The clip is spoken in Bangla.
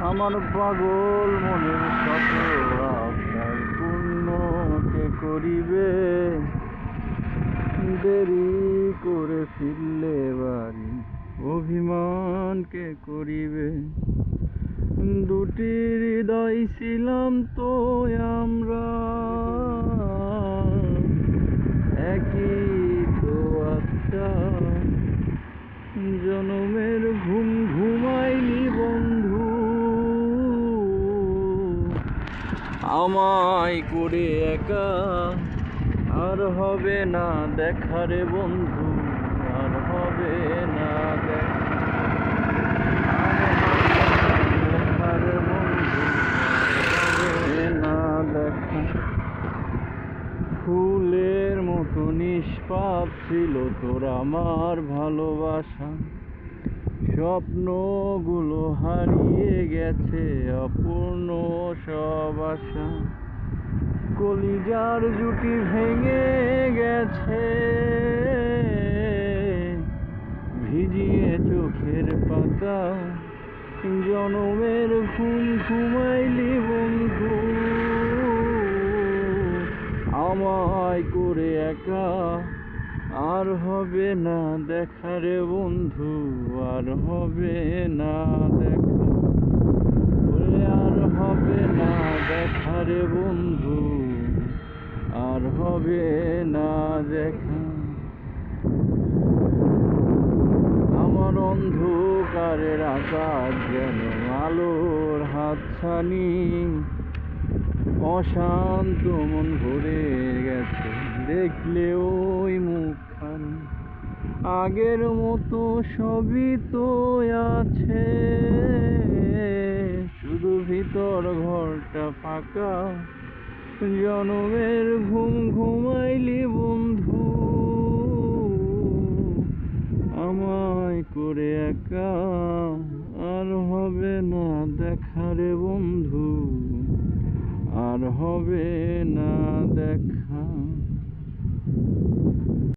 আমার পাগল মনের সকল আশার পূর্ণ কে করিবে? দেরি করে ফিরলে বাড়ি অভিমান কে করিবে? দুটি হৃদয় ছিলাম তো আমরা, একই তো আচ্ছা। জনমের ঘুম ঘুমাইলি বন্ধু, আমায় করে একা। আর হবে না দেখা রে বন্ধু, আর হবে না দেখা। আর হবে না দেখা। ফুলের মতো নিষ্পাপ ছিল তোর আমার ভালোবাসা, স্বপ্নগুলো হারিয়ে গেছে অপূর্ণ সব আশা। কলিজার জুটি ভেঙে গেছে, ভিজিয়ে চোখের পাতা। জনমের ঘুম ঘুমাইলি বন্ধু, আমায় করে একা। আর হবে না দেখা রে বন্ধু, আর হবে না দেখা। আর হবে না দেখা রে বন্ধু, আর হবে না দেখা। আমার অন্ধকারের আকাশ যেন আলোর হাতছানি, অশান্ত মন ভরে গেছে দেখলে ওই মুখখানি। আগের মতো সবই তো আছে, শুধু ভিতর ঘরটা ফাঁকা। জনমের ঘুম ঘুমাইলি বন্ধু, আমায় করে একা। আর হবে না দেখা রে বন্ধু, আর হবে না দেখা।